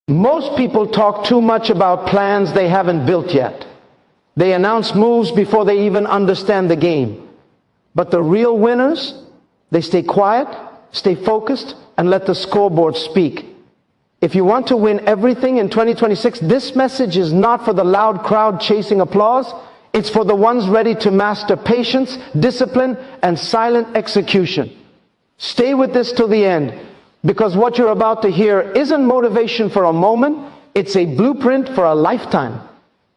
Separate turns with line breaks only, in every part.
Most people talk too much about plans they haven't built yet. They announce moves before they even understand the game. But the real winners, they stay quiet, stay focused, and let the scoreboard speak. If you want to win everything in 2026, this message is not for the loud crowd chasing applause. It's for the ones ready to master patience, discipline, and silent execution. Stay with this till the end, because what you're about to hear isn't motivation for a moment, it's a blueprint for a lifetime.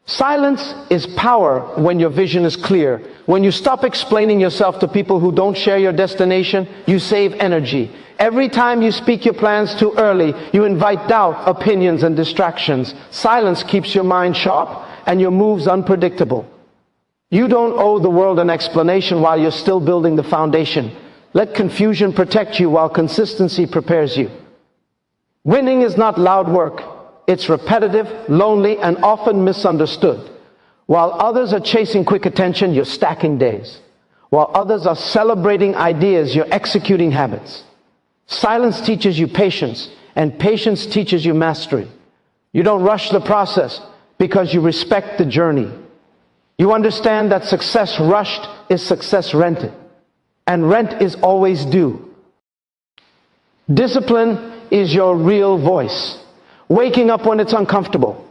Silence is power when your vision is clear. When you stop explaining yourself to people who don't share your destination, you save energy. Every time you speak your plans too early, you invite doubt, opinions, and distractions. Silence keeps your mind sharp and your moves unpredictable. You don't owe the world an explanation while you're still building the foundation. Let confusion protect you while consistency prepares you. Winning is not loud work. It's repetitive, lonely, and often misunderstood. While others are chasing quick attention, you're stacking days. While others are celebrating ideas, you're executing habits. Silence teaches you patience, and patience teaches you mastery. You don't rush the process because you respect the journey. You understand that success rushed is success rented, and rent is always due. Discipline is your real voice. Waking up when it's uncomfortable,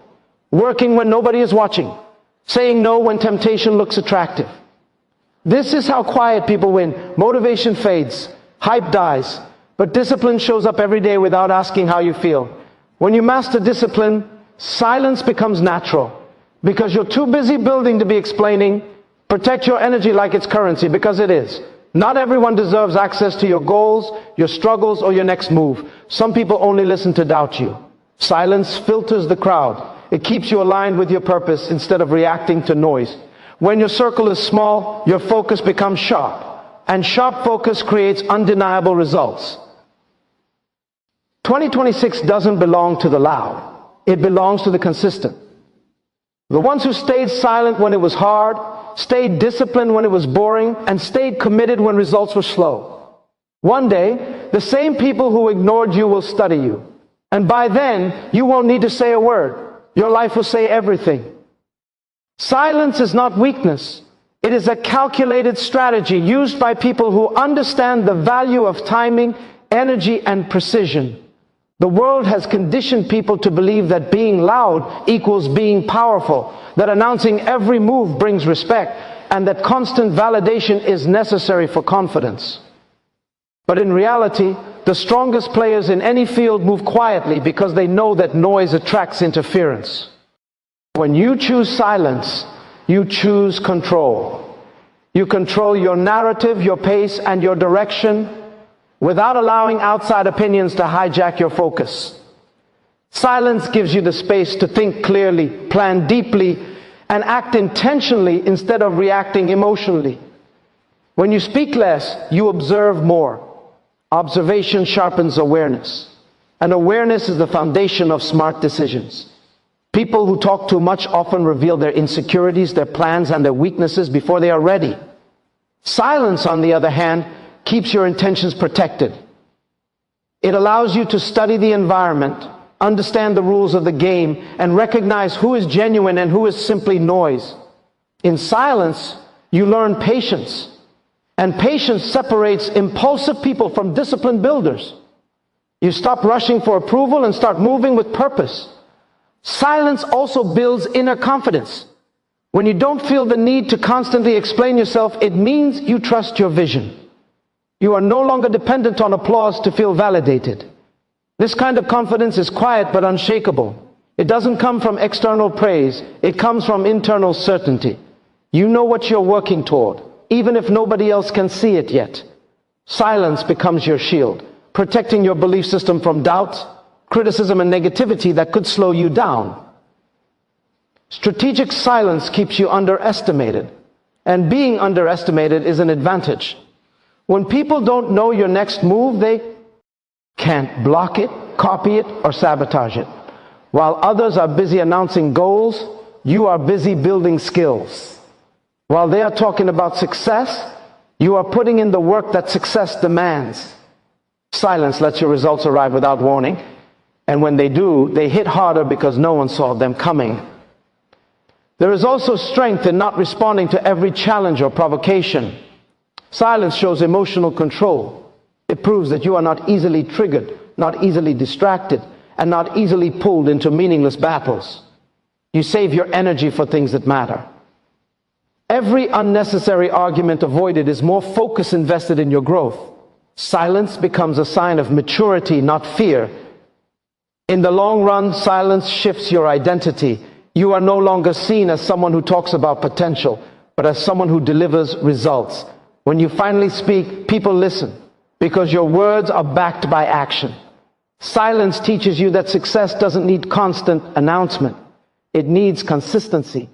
working when nobody is watching, saying no when temptation looks attractive. This is how quiet people win. Motivation fades, hype dies, but discipline shows up every day without asking how you feel. When you master discipline, silence becomes natural, because you're too busy building to be explaining. Protect your energy like it's currency, because it is. Not everyone deserves access to your goals, your struggles, or your next move. Some people only listen to doubt you. Silence filters the crowd. It keeps you aligned with your purpose instead of reacting to noise. When your circle is small, your focus becomes sharp. And sharp focus creates undeniable results. 2026 doesn't belong to the loud. It belongs to the consistent. The ones who stayed silent when it was hard, stayed disciplined when it was boring, and stayed committed when results were slow. One day, the same people who ignored you will study you. And by then, you won't need to say a word. Your life will say everything. Silence is not weakness. It is a calculated strategy used by people who understand the value of timing, energy, and precision. The world has conditioned people to believe that being loud equals being powerful, that announcing every move brings respect, and that constant validation is necessary for confidence. But in reality, the strongest players in any field move quietly because they know that noise attracts interference. When you choose silence, you choose control. You control your narrative, your pace, and your direction without allowing outside opinions to hijack your focus. Silence gives you the space to think clearly, plan deeply, and act intentionally instead of reacting emotionally. When you speak less, you observe more. Observation sharpens awareness, and awareness is the foundation of smart decisions. People who talk too much often reveal their insecurities, their plans, and their weaknesses before they are ready. Silence, on the other hand, keeps your intentions protected. It allows you to study the environment, understand the rules of the game, and recognize who is genuine and who is simply noise. In silence, you learn patience. And patience separates impulsive people from disciplined builders. You stop rushing for approval and start moving with purpose. Silence also builds inner confidence. When you don't feel the need to constantly explain yourself, it means you trust your vision. You are no longer dependent on applause to feel validated. This kind of confidence is quiet but unshakable. It doesn't come from external praise. It comes from internal certainty. You know what you're working toward, even if nobody else can see it yet. Silence becomes your shield, protecting your belief system from doubt, criticism, and negativity that could slow you down. Strategic silence keeps you underestimated, and being underestimated is an advantage. When people don't know your next move, they can't block it, copy it, or sabotage it. While others are busy announcing goals, you are busy building skills. While they are talking about success, you are putting in the work that success demands. Silence lets your results arrive without warning. And when they do, they hit harder because no one saw them coming. There is also strength in not responding to every challenge or provocation. Silence shows emotional control. It proves that you are not easily triggered, not easily distracted, and not easily pulled into meaningless battles. You save your energy for things that matter. Every unnecessary argument avoided is more focus invested in your growth. Silence becomes a sign of maturity, not fear. In the long run, silence shifts your identity. You are no longer seen as someone who talks about potential, but as someone who delivers results. When you finally speak, people listen because your words are backed by action. Silence teaches you that success doesn't need constant announcement. It needs consistency.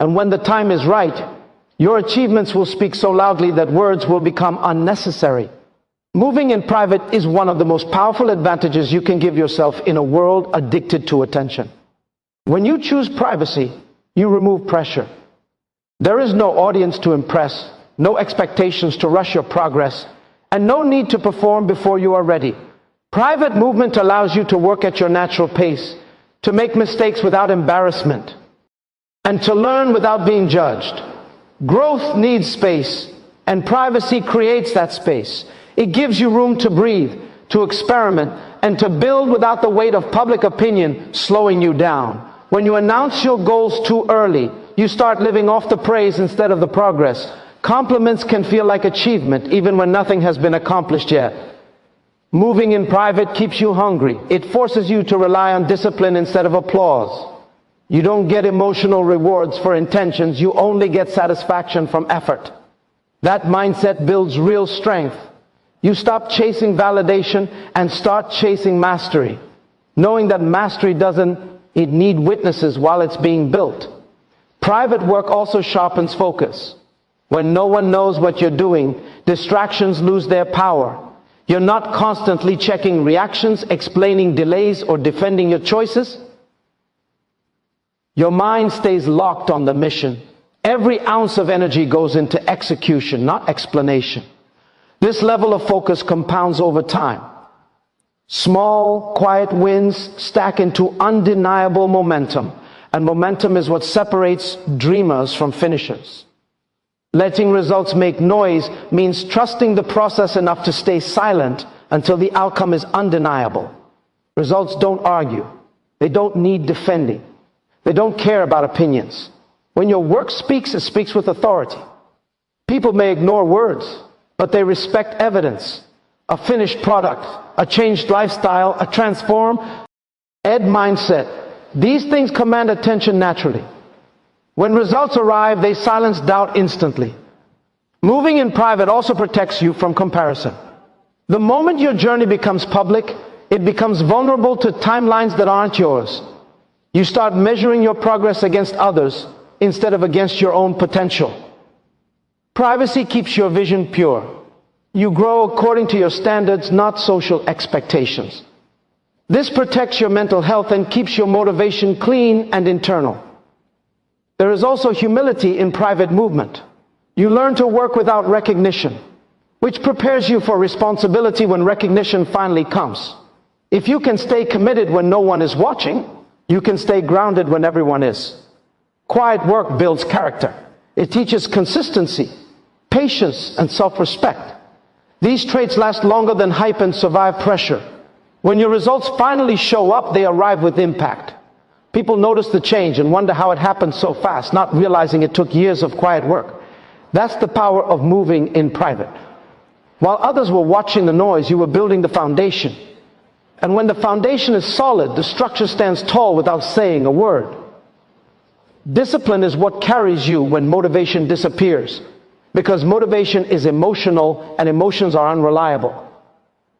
And when the time is right, your achievements will speak so loudly that words will become unnecessary. Moving in private is one of the most powerful advantages you can give yourself in a world addicted to attention. When you choose privacy, you remove pressure. There is no audience to impress, no expectations to rush your progress, and no need to perform before you are ready. Private movement allows you to work at your natural pace, to make mistakes without embarrassment, and to learn without being judged. Growth needs space, and privacy creates that space. It gives you room to breathe, to experiment, and to build without the weight of public opinion slowing you down. When you announce your goals too early, you start living off the praise instead of the progress. Compliments can feel like achievement even when nothing has been accomplished yet. Moving in private keeps you hungry. It forces you to rely on discipline instead of applause. You don't get emotional rewards for intentions. You only get satisfaction from effort. That mindset builds real strength. You stop chasing validation and start chasing mastery, knowing that mastery doesn't need witnesses while it's being built. Private work also sharpens focus. When no one knows what you're doing, distractions lose their power. You're not constantly checking reactions, explaining delays, or defending your choices. Your mind stays locked on the mission. Every ounce of energy goes into execution, not explanation. This level of focus compounds over time. Small, quiet wins stack into undeniable momentum, and momentum is what separates dreamers from finishers. Letting results make noise means trusting the process enough to stay silent until the outcome is undeniable. Results don't argue. They don't need defending. They don't care about opinions. When your work speaks, it speaks with authority. People may ignore words, but they respect evidence, a finished product, a changed lifestyle, a transformed mindset. These things command attention naturally. When results arrive, they silence doubt instantly. Moving in private also protects you from comparison. The moment your journey becomes public, it becomes vulnerable to timelines that aren't yours. You start measuring your progress against others instead of against your own potential. Privacy keeps your vision pure. You grow according to your standards, not social expectations. This protects your mental health and keeps your motivation clean and internal. There is also humility in private movement. You learn to work without recognition, which prepares you for responsibility when recognition finally comes. If you can stay committed when no one is watching, you can stay grounded when everyone is. Quiet work builds character. It teaches consistency, patience, and self-respect. These traits last longer than hype and survive pressure. When your results finally show up, they arrive with impact. People notice the change and wonder how it happened so fast, not realizing it took years of quiet work. That's the power of moving in private. While others were watching the noise, you were building the foundation. And when the foundation is solid, the structure stands tall without saying a word. Discipline is what carries you when motivation disappears, because motivation is emotional and emotions are unreliable.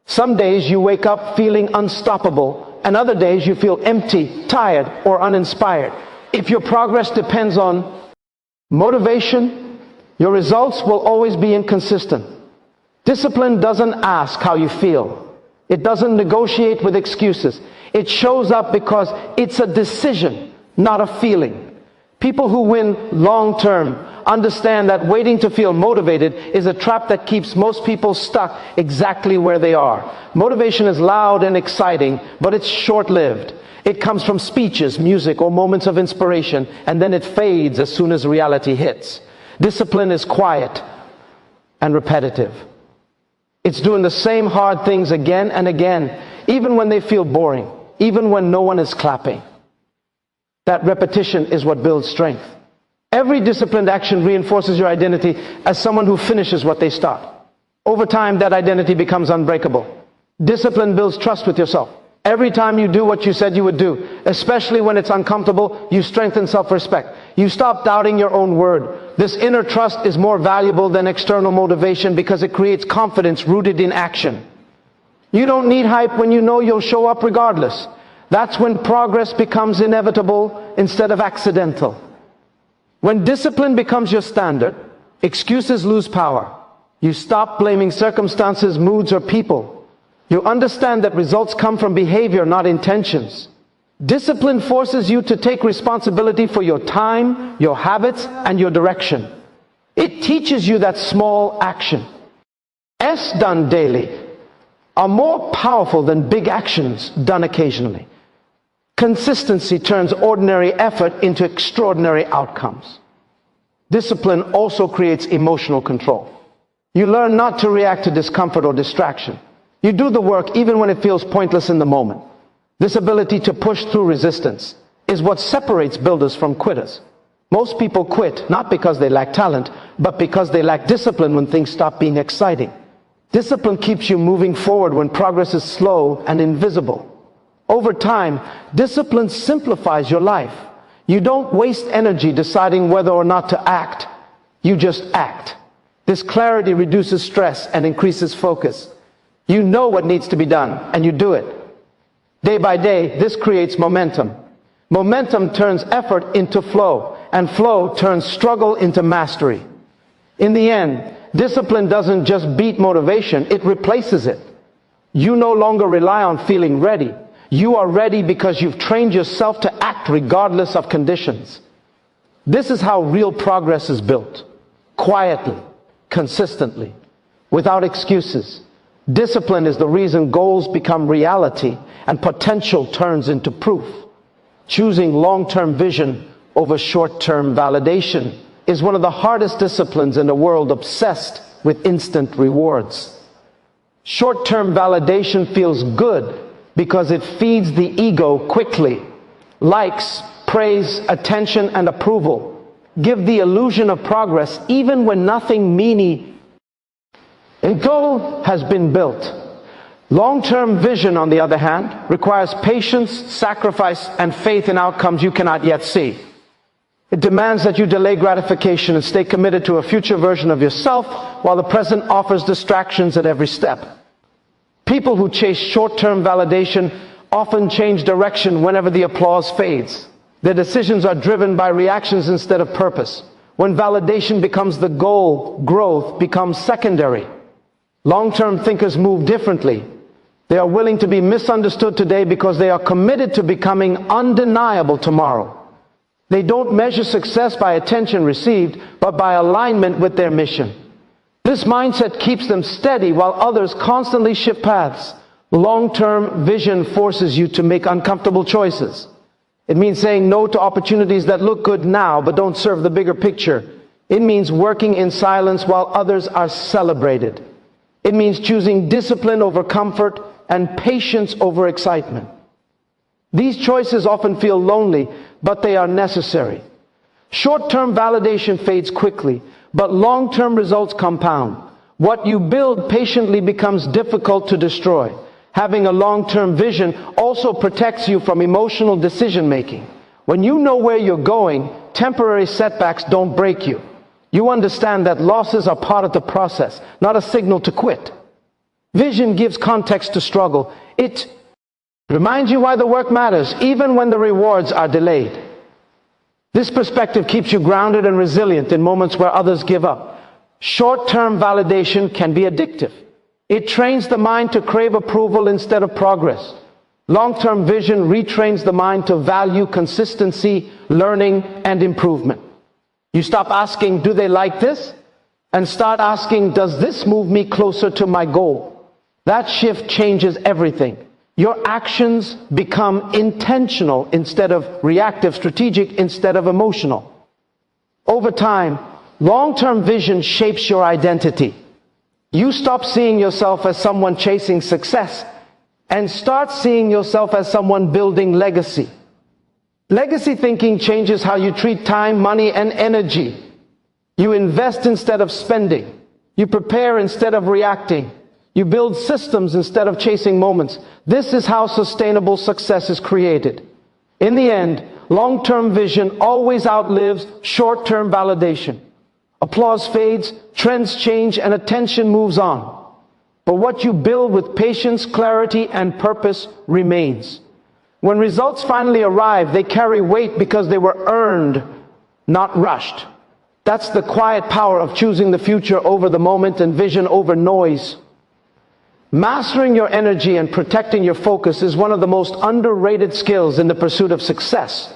Some days you wake up feeling unstoppable, and other days you feel empty, tired, or uninspired. If your progress depends on motivation, your results will always be inconsistent. Discipline doesn't ask how you feel. It doesn't negotiate with excuses. It shows up because it's a decision, not a feeling. People who win long-term understand that waiting to feel motivated is a trap that keeps most people stuck exactly where they are. Motivation is loud and exciting, but it's short-lived. It comes from speeches, music, or moments of inspiration, and then it fades as soon as reality hits. Discipline is quiet and repetitive. It's doing the same hard things again and again, even when they feel boring, even when no one is clapping. That repetition is what builds strength. Every disciplined action reinforces your identity as someone who finishes what they start. Over time, that identity becomes unbreakable. Discipline builds trust with yourself. Every time you do what you said you would do, especially when it's uncomfortable, you strengthen self-respect. You stop doubting your own word. This inner trust is more valuable than external motivation because it creates confidence rooted in action. You don't need hype when you know you'll show up regardless. That's when progress becomes inevitable instead of accidental. When discipline becomes your standard, excuses lose power. You stop blaming circumstances, moods, or people. You understand that results come from behavior, not intentions. Discipline forces you to take responsibility for your time, your habits, and your direction. It teaches you that small action, S done daily, are more powerful than big actions done occasionally. Consistency turns ordinary effort into extraordinary outcomes. Discipline also creates emotional control. You learn not to react to discomfort or distraction. You do the work even when it feels pointless in the moment. This ability to push through resistance is what separates builders from quitters. Most people quit not because they lack talent, but because they lack discipline when things stop being exciting. Discipline keeps you moving forward when progress is slow and invisible. Over time, discipline simplifies your life. You don't waste energy deciding whether or not to act. You just act. This clarity reduces stress and increases focus. You know what needs to be done, and you do it. Day by day, this creates momentum. Momentum turns effort into flow, and flow turns struggle into mastery. In the end, discipline doesn't just beat motivation, it replaces it. You no longer rely on feeling ready. You are ready because you've trained yourself to act regardless of conditions. This is how real progress is built. Quietly, consistently, without excuses. Discipline is the reason goals become reality and potential turns into proof. Choosing long-term vision over short-term validation is one of the hardest disciplines in a world obsessed with instant rewards. Short-term validation feels good because it feeds the ego quickly. Likes, praise, attention, and approval give the illusion of progress even when nothing meaningful. A goal has been built. Long-term vision, on the other hand, requires patience, sacrifice, and faith in outcomes you cannot yet see. It demands that you delay gratification and stay committed to a future version of yourself while the present offers distractions at every step. People who chase short-term validation often change direction whenever the applause fades. Their decisions are driven by reactions instead of purpose. When validation becomes the goal, growth becomes secondary. Long-term thinkers move differently. They are willing to be misunderstood today because they are committed to becoming undeniable tomorrow. They don't measure success by attention received, but by alignment with their mission. This mindset keeps them steady while others constantly shift paths. Long-term vision forces you to make uncomfortable choices. It means saying no to opportunities that look good now but don't serve the bigger picture. It means working in silence while others are celebrated. It means choosing discipline over comfort and patience over excitement. These choices often feel lonely, but they are necessary. Short-term validation fades quickly, but long-term results compound. What you build patiently becomes difficult to destroy. Having a long-term vision also protects you from emotional decision-making. When you know where you're going, temporary setbacks don't break you. You understand that losses are part of the process, not a signal to quit. Vision gives context to struggle. It reminds you why the work matters, even when the rewards are delayed. This perspective keeps you grounded and resilient in moments where others give up. Short-term validation can be addictive. It trains the mind to crave approval instead of progress. Long-term vision retrains the mind to value consistency, learning, and improvement. You stop asking, do they like this? And start asking, does this move me closer to my goal? That shift changes everything. Your actions become intentional instead of reactive, strategic instead of emotional. Over time, long-term vision shapes your identity. You stop seeing yourself as someone chasing success and start seeing yourself as someone building legacy. Legacy thinking changes how you treat time, money, and energy. You invest instead of spending. You prepare instead of reacting. You build systems instead of chasing moments. This is how sustainable success is created. In the end, long-term vision always outlives short-term validation. Applause fades, trends change, and attention moves on. But what you build with patience, clarity, and purpose remains. When results finally arrive, they carry weight because they were earned, not rushed. That's the quiet power of choosing the future over the moment and vision over noise. Mastering your energy and protecting your focus is one of the most underrated skills in the pursuit of success.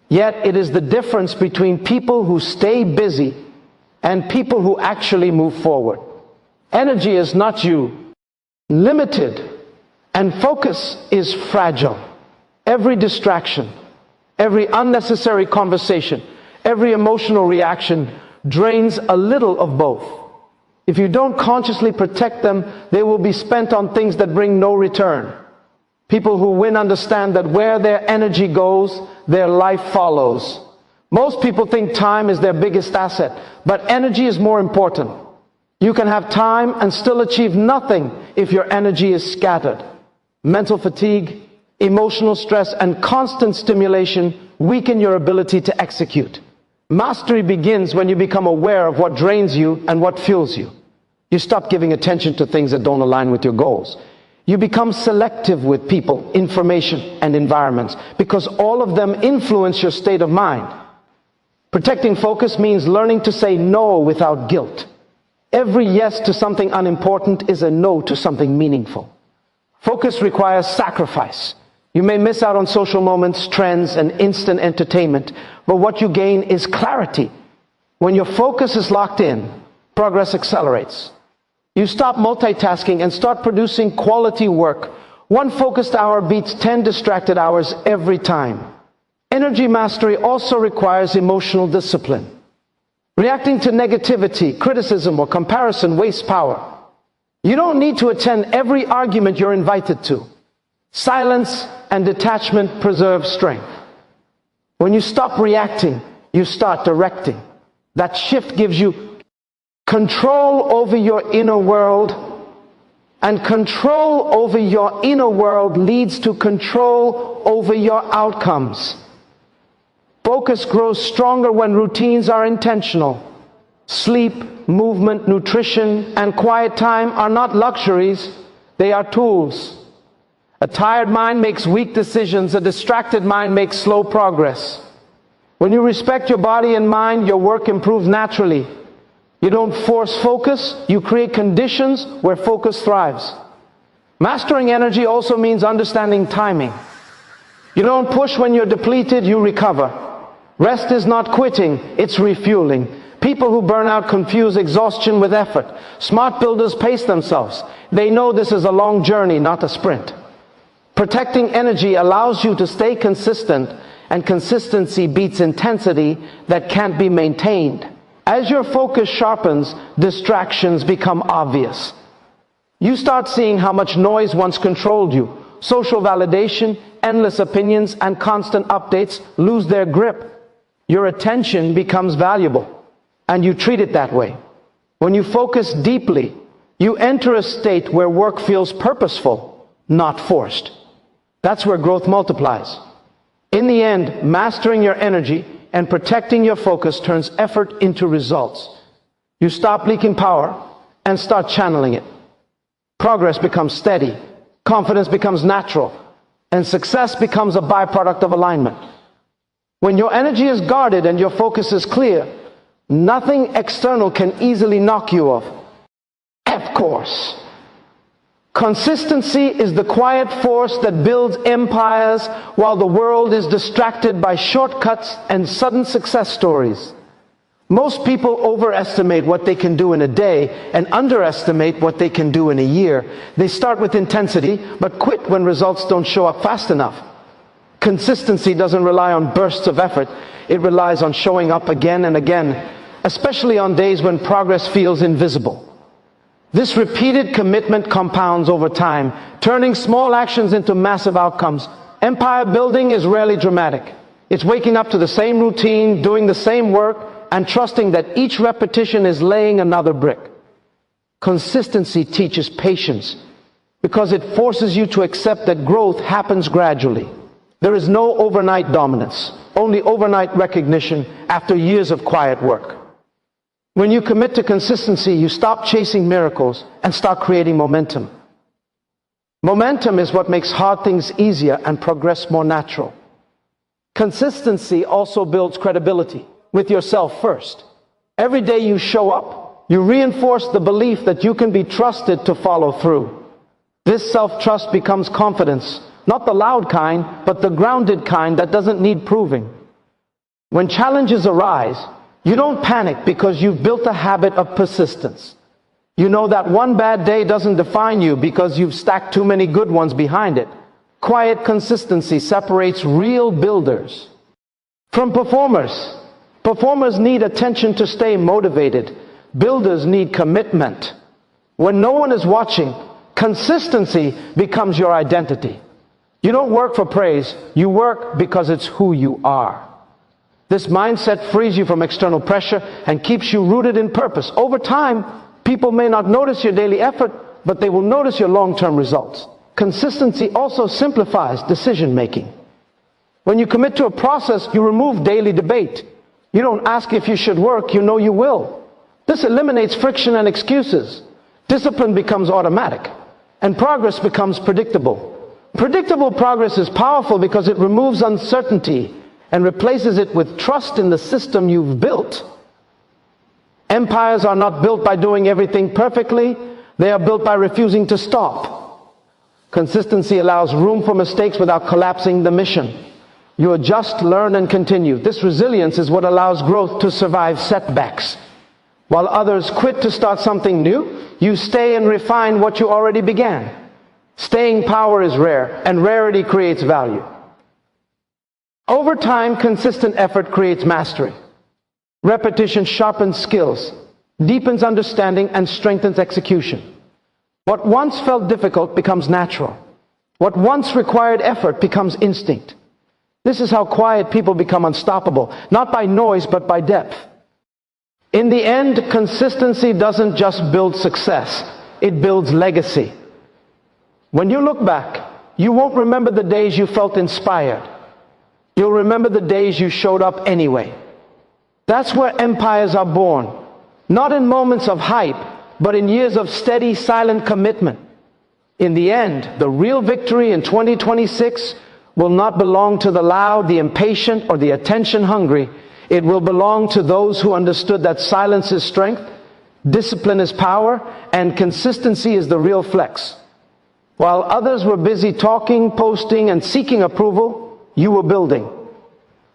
Yet it is the difference between people who stay busy and people who actually move forward. Energy is not limited, and focus is fragile. Every distraction, every unnecessary conversation, every emotional reaction drains a little of both. If you don't consciously protect them, they will be spent on things that bring no return. People who win understand that where their energy goes, their life follows. Most people think time is their biggest asset, but energy is more important. You can have time and still achieve nothing if your energy is scattered. Mental fatigue, emotional stress, and constant stimulation weaken your ability to execute. Mastery begins when you become aware of what drains you and what fuels you. You stop giving attention to things that don't align with your goals. You become selective with people, information, and environments because all of them influence your state of mind. Protecting focus means learning to say no without guilt. Every yes to something unimportant is a no to something meaningful. Focus requires sacrifice. You may miss out on social moments, trends, and instant entertainment, but what you gain is clarity. When your focus is locked in, progress accelerates. You stop multitasking and start producing quality work. One focused hour beats 10 distracted hours every time. Energy mastery also requires emotional discipline. Reacting to negativity, criticism, or comparison wastes power. You don't need to attend every argument you're invited to. Silence and detachment preserve strength. When you stop reacting, you start directing. That shift gives you control over your inner world, and control over your inner world leads to control over your outcomes. Focus grows stronger when routines are intentional. Sleep, movement, nutrition, and quiet time are not luxuries, they are tools. A tired mind makes weak decisions, a distracted mind makes slow progress. When you respect your body and mind, your work improves naturally. You don't force focus, you create conditions where focus thrives. Mastering energy also means understanding timing. You don't push when you're depleted, you recover. Rest is not quitting, it's refueling. People who burn out confuse exhaustion with effort. Smart builders pace themselves. They know this is a long journey, not a sprint. Protecting energy allows you to stay consistent, and consistency beats intensity that can't be maintained. As your focus sharpens, distractions become obvious. You start seeing how much noise once controlled you. Social validation, endless opinions, and constant updates lose their grip. Your attention becomes valuable, and you treat it that way. When you focus deeply, you enter a state where work feels purposeful, not forced. That's where growth multiplies. In the end, mastering your energy and protecting your focus turns effort into results. You stop leaking power and start channeling it. Progress becomes steady, confidence becomes natural, and success becomes a byproduct of alignment. When your energy is guarded and your focus is clear, nothing external can easily knock you off. Of course. Consistency is the quiet force that builds empires while the world is distracted by shortcuts and sudden success stories. Most people overestimate what they can do in a day and underestimate what they can do in a year. They start with intensity, but quit when results don't show up fast enough. Consistency doesn't rely on bursts of effort. It relies on showing up again and again, especially on days when progress feels invisible. This repeated commitment compounds over time, turning small actions into massive outcomes. Empire building is rarely dramatic. It's waking up to the same routine, doing the same work, and trusting that each repetition is laying another brick. Consistency teaches patience because it forces you to accept that growth happens gradually. There is no overnight dominance, only overnight recognition after years of quiet work. When you commit to consistency, you stop chasing miracles and start creating momentum. Momentum is what makes hard things easier and progress more natural. Consistency also builds credibility with yourself first. Every day you show up, you reinforce the belief that you can be trusted to follow through. This self-trust becomes confidence, not the loud kind, but the grounded kind that doesn't need proving. When challenges arise, you don't panic because you've built a habit of persistence. You know that one bad day doesn't define you because you've stacked too many good ones behind it. Quiet consistency separates real builders from performers. Performers need attention to stay motivated. Builders need commitment. When no one is watching, consistency becomes your identity. You don't work for praise, you work because it's who you are. This mindset frees you from external pressure and keeps you rooted in purpose. Over time, people may not notice your daily effort, but they will notice your long-term results. Consistency also simplifies decision-making. When you commit to a process, you remove daily debate. You don't ask if you should work, you know you will. This eliminates friction and excuses. Discipline becomes automatic, and progress becomes predictable. Predictable progress is powerful because it removes uncertainty and replaces it with trust in the system you've built. Empires are not built by doing everything perfectly. They are built by refusing to stop. Consistency allows room for mistakes without collapsing the mission. You adjust, learn, and continue. This resilience is what allows growth to survive setbacks. While others quit to start something new, you stay and refine what you already began. Staying power is rare, and rarity creates value. Over time, consistent effort creates mastery. Repetition sharpens skills, deepens understanding, and strengthens execution. What once felt difficult becomes natural. What once required effort becomes instinct. This is how quiet people become unstoppable, not by noise, but by depth. In the end, consistency doesn't just build success, it builds legacy. When you look back, you won't remember the days you felt inspired. You'll remember the days you showed up anyway. That's where empires are born, not in moments of hype, but in years of steady, silent commitment. In the end, the real victory in 2026 will not belong to the loud, the impatient, or the attention-hungry. It will belong to those who understood that silence is strength, discipline is power, and consistency is the real flex. While others were busy talking, posting, and seeking approval, you were building.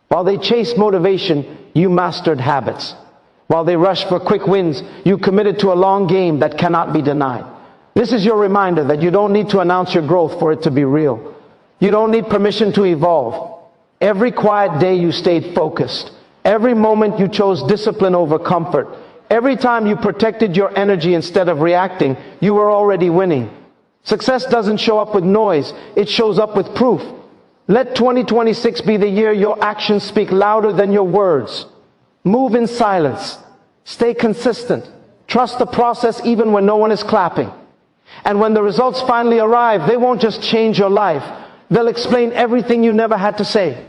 While they chased motivation, you mastered habits. While they rushed for quick wins, you committed to a long game that cannot be denied. This is your reminder that you don't need to announce your growth for it to be real. You don't need permission to evolve. Every quiet day you stayed focused. Every moment you chose discipline over comfort. Every time you protected your energy instead of reacting, you were already winning. Success doesn't show up with noise, it shows up with proof. Let 2026 be the year your actions speak louder than your words. Move in silence. Stay consistent. Trust the process even when no one is clapping. And when the results finally arrive, they won't just change your life. They'll explain everything you never had to say.